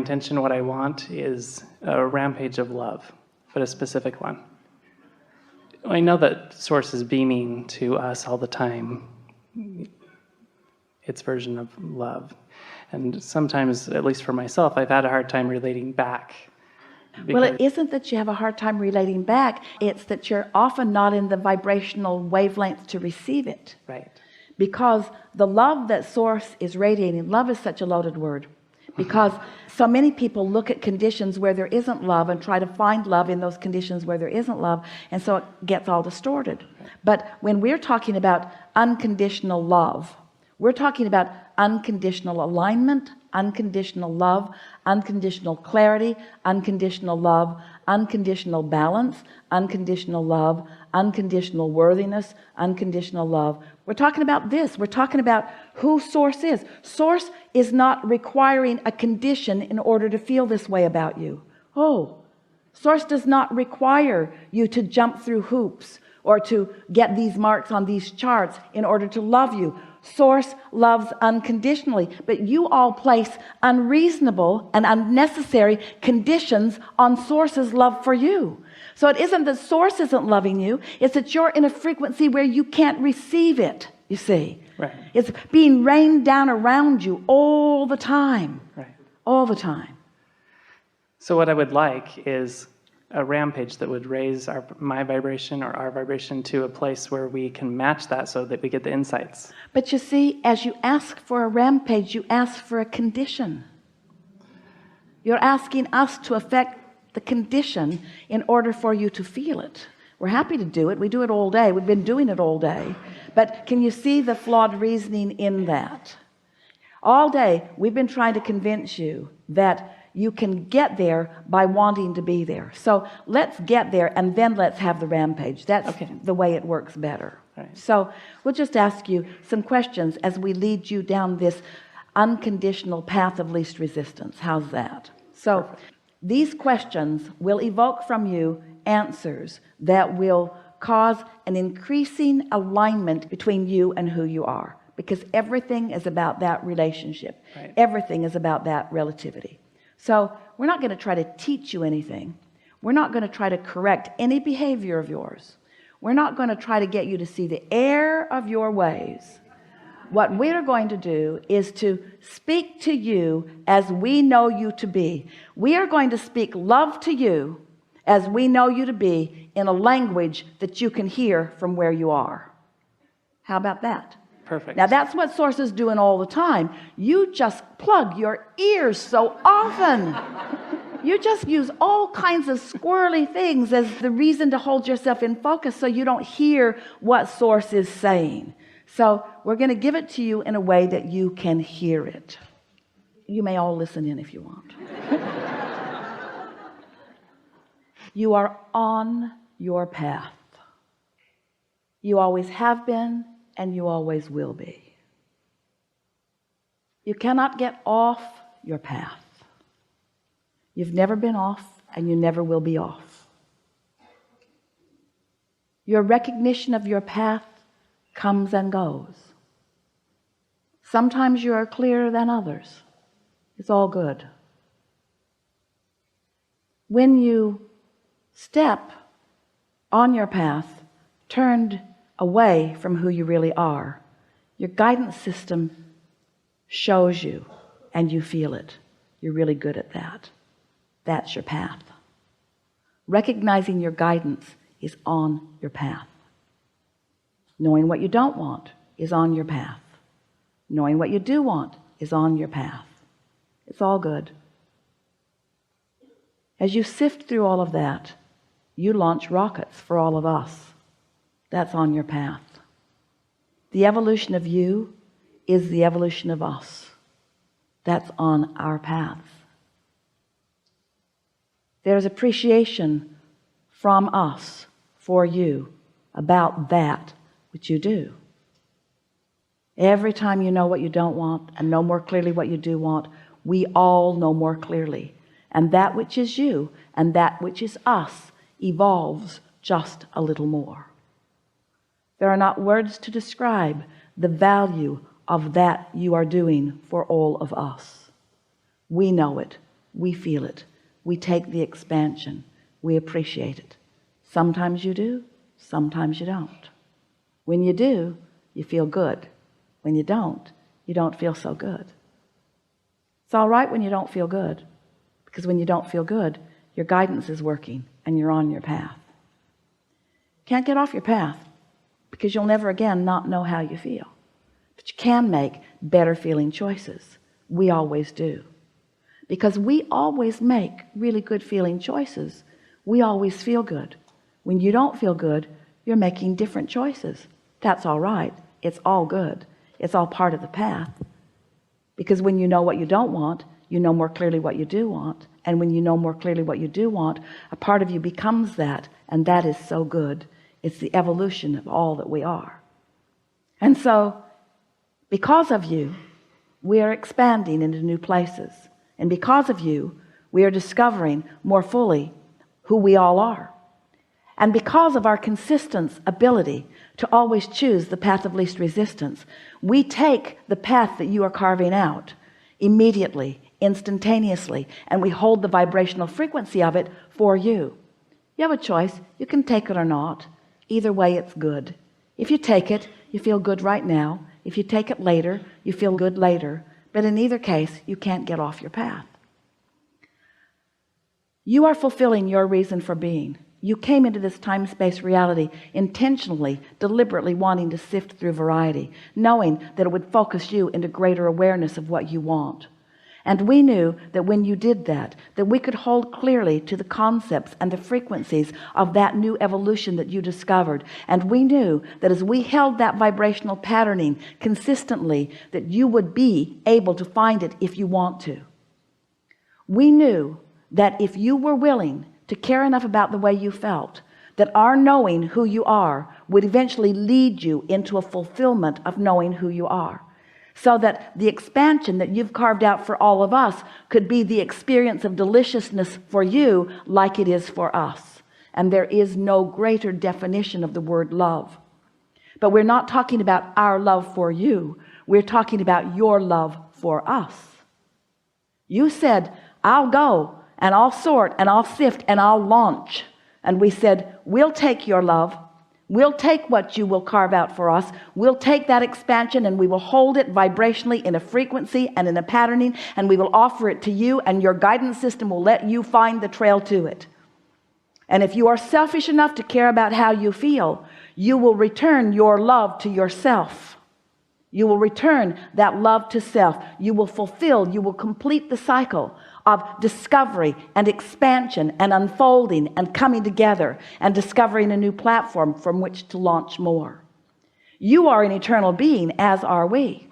intention, what I want, is a rampage of love, but a specific one. I know that Source is beaming to us all the time its version of love. And sometimes, at least for myself, I've had a hard time relating back. Well, it isn't that you have a hard time relating back. It's that you're often not in the vibrational wavelength to receive it. Right. Because the love that Source is radiating, love is such a loaded word. Because so many people look at conditions where there isn't love and try to find love in those conditions where there isn't love, and so it gets all distorted. But when we're talking about unconditional love, we're talking about unconditional alignment, unconditional love, unconditional clarity, unconditional love, unconditional balance, unconditional love, unconditional worthiness, unconditional love. We're talking about this. We're talking about who Source is. Source is not requiring a condition in order to feel this way about you. Oh, Source does not require you to jump through hoops or to get these marks on these charts in order to love you. Source loves unconditionally, but you all place unreasonable and unnecessary conditions on Source's love for you. So it isn't that Source isn't loving you, it's that you're in a frequency where you can't receive it, you see. Right. It's being rained down around you all the time. Right. All the time. So what I would like is a rampage that would raise my vibration or our vibration to a place where we can match that so that we get the insights. But you see, as you ask for a rampage, you ask for a condition. You're asking us to affect the condition in order for you to feel it. We're happy to do it. We do it all day. We've been doing it all day. But can you see the flawed reasoning in that? All day, we've been trying to convince you that you can get there by wanting to be there. So let's get there and then let's have the rampage. That's okay. The way it works better. Right. So we'll just ask you some questions as we lead you down this unconditional path of least resistance. How's that? So perfect. These questions will evoke from you answers that will cause an increasing alignment between you and who you are, because everything is about that relationship. Right. Everything is about that relativity. So we're not going to try to teach you anything. We're not going to try to correct any behavior of yours. We're not going to try to get you to see the error of your ways. What we're going to do is to speak to you as we know you to be. We are going to speak love to you as we know you to be in a language that you can hear from where you are. How about that? Perfect. Now that's what Source is doing all the time. You just plug your ears so often. You just use all kinds of squirrely things as the reason to hold yourself in focus so you don't hear what Source is saying. So we're going to give it to you in a way that you can hear it. You may all listen in if you want. You are on your path. You always have been, and you always will be. You cannot get off your path. You've never been off, and you never will be off. Your recognition of your path comes and goes. Sometimes you are clearer than others. It's all good. When you step on your path, turned away from who you really are, your guidance system shows you and you feel it. You're really good at that. That's your path. Recognizing your guidance is on your path. Knowing what you don't want is on your path. Knowing what you do want is on your path. It's all good. As you sift through all of that, you launch rockets for all of us. That's on your path. The evolution of you is the evolution of us. That's on our paths. There's appreciation from us for you about that which you do. Every time you know what you don't want and know more clearly what you do want, we all know more clearly. And that which is you and that which is us evolves just a little more. There are not words to describe the value of that you are doing for all of us. We know it. we feel it, we take the expansion, we appreciate it. Sometimes you do, sometimes you don't. When you do, you feel good. When you don't feel so good. It's all right when you don't feel good, because when you don't feel good, your guidance is working and you're on your path. Can't get off your path, because you'll never again not know how you feel. But you can make better feeling choices. We always do. Because we always make really good feeling choices. We always feel good. When you don't feel good, you're making different choices. That's all right. It's all good. It's all part of the path. Because when you know what you don't want, you know more clearly what you do want. And when you know more clearly what you do want, a part of you becomes that, and that is so good. It's the evolution of all that we are. And so, because of you, we are expanding into new places. And because of you, we are discovering more fully who we all are. And because of our consistent ability to always choose the path of least resistance, we take the path that you are carving out immediately, instantaneously, and we hold the vibrational frequency of it for you. You have a choice. You can take it or not. Either way, it's good. If you take it, you feel good right now. If you take it later, you feel good later. But in either case, you can't get off your path. You are fulfilling your reason for being. You came into this time-space reality intentionally, deliberately wanting to sift through variety, knowing that it would focus you into greater awareness of what you want. And we knew that when you did that we could hold clearly to the concepts and the frequencies of that new evolution that you discovered. And we knew that as we held that vibrational patterning consistently, that you would be able to find it if you want to. We knew that if you were willing to care enough about the way you felt, that our knowing who you are would eventually lead you into a fulfillment of knowing who you are. So that the expansion that you've carved out for all of us could be the experience of deliciousness for you like it is for us. And there is no greater definition of the word love. But we're not talking about our love for you. We're talking about your love for us. You said, I'll go and I'll sort and I'll sift and I'll launch. And we said, we'll take your love. We'll take what you will carve out for us. We'll take that expansion and we will hold it vibrationally in a frequency and in a patterning, and we will offer it to you, and your guidance system will let you find the trail to it. And if you are selfish enough to care about how you feel, you will return your love to yourself. You will return that love to self. You will fulfill, you will complete the cycle of discovery and expansion and unfolding and coming together and discovering a new platform from which to launch more. You are an eternal being, as are we.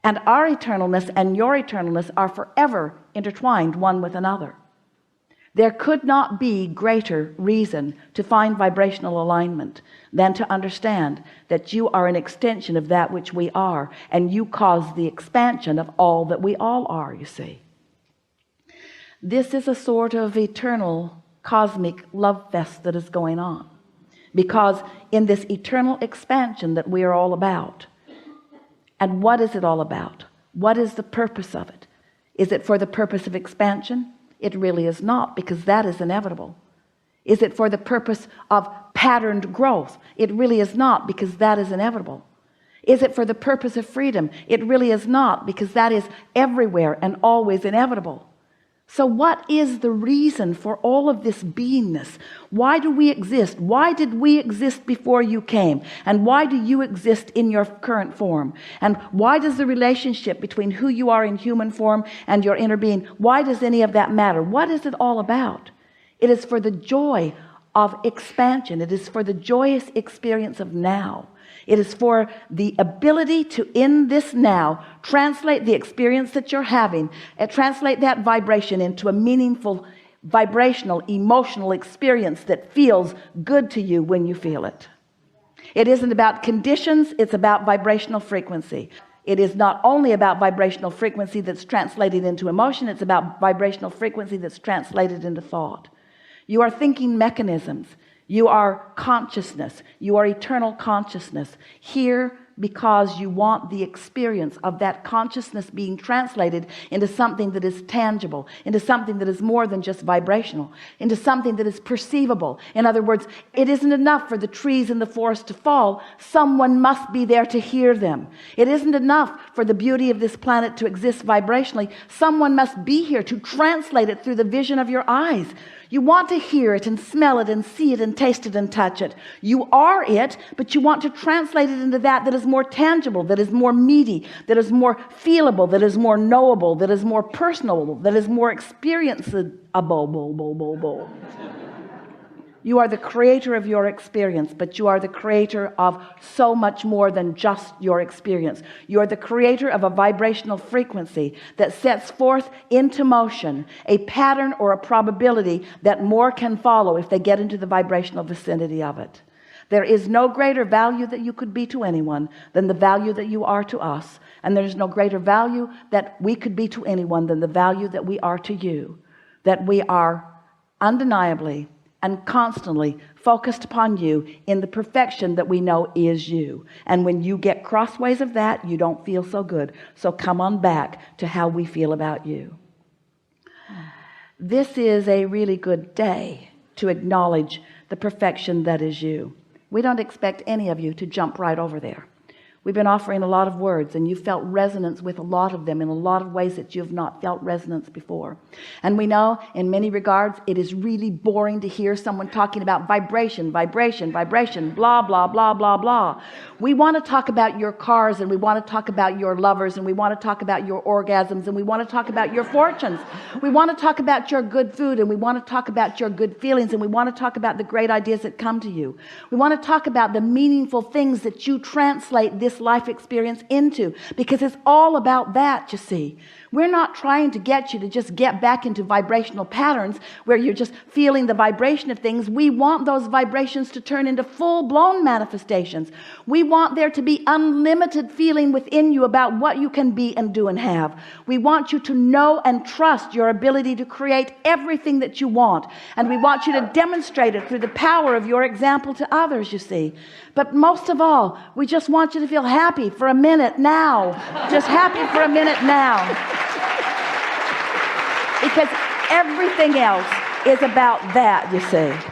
And our eternalness and your eternalness are forever intertwined one with another. There could not be greater reason to find vibrational alignment than to understand that you are an extension of that which we are, and you cause the expansion of all that we all are, you see. This is a sort of eternal cosmic love fest that is going on, because in this eternal expansion that we are all about. And what is it all about? What is the purpose of it? Is it for the purpose of expansion? It really is not, because that is inevitable. Is it for the purpose of patterned growth? It really is not, because that is inevitable. Is it for the purpose of freedom? It really is not, because that is everywhere and always inevitable. So what is the reason for all of this beingness? Why do we exist? Why did we exist before you came? And why do you exist in your current form? And why does the relationship between who you are in human form and your inner being, why does any of that matter? What is it all about? It is for the joy of expansion. It is for the joyous experience of now. It is for the ability to, in this now, translate the experience that you're having and translate that vibration into a meaningful, vibrational, emotional experience that feels good to you when you feel it. It isn't about conditions, it's about vibrational frequency. It is not only about vibrational frequency that's translated into emotion, it's about vibrational frequency that's translated into thought. You are thinking mechanisms. You are consciousness. You are eternal consciousness, here because you want the experience of that consciousness being translated into something that is tangible, into something that is more than just vibrational, into something that is perceivable. In other words, it isn't enough for the trees in the forest to fall. Someone must be there to hear them. It isn't enough for the beauty of this planet to exist vibrationally. Someone must be here to translate it through the vision of your eyes. You want to hear it and smell it and see it and taste it and touch it. You are it, but you want to translate it into that is more tangible, that is more meaty, that is more feelable, that is more knowable, that is more personal, that is more experienceable. You are the creator of your experience, but you are the creator of so much more than just your experience. You are the creator of a vibrational frequency that sets forth into motion a pattern or a probability that more can follow if they get into the vibrational vicinity of it. There is no greater value that you could be to anyone than the value that you are to us. And there's no greater value that we could be to anyone than the value that we are to you. That we are undeniably and constantly focused upon you in the perfection that we know is you. And when you get crossways of that, you don't feel so good. So come on back to how we feel about you. This is a really good day to acknowledge the perfection that is you. We don't expect any of you to jump right over there. We've been offering a lot of words, and you felt resonance with a lot of them in a lot of ways that you have not felt resonance before. And we know in many regards it is really boring to hear someone talking about vibration, vibration, vibration, blah, blah, blah, blah, blah. We want to talk about your cars, and we want to talk about your lovers, and we want to talk about your orgasms, and we want to talk about your fortunes. We want to talk about your good food, and we want to talk about your good feelings, and we want to talk about the great ideas that come to you. We want to talk about the meaningful things that you translate this life experience into, because it's all about that, you see. We're not trying to get you to just get back into vibrational patterns where you're just feeling the vibration of things. We want those vibrations to turn into full-blown manifestations. We want there to be unlimited feeling within you about what you can be and do and have. We want you to know and trust your ability to create everything that you want, and we want you to demonstrate it through the power of your example to others, you see. But most of all, we just want you to feel happy for a minute now. Just happy for a minute now. Because everything else is about that, you see.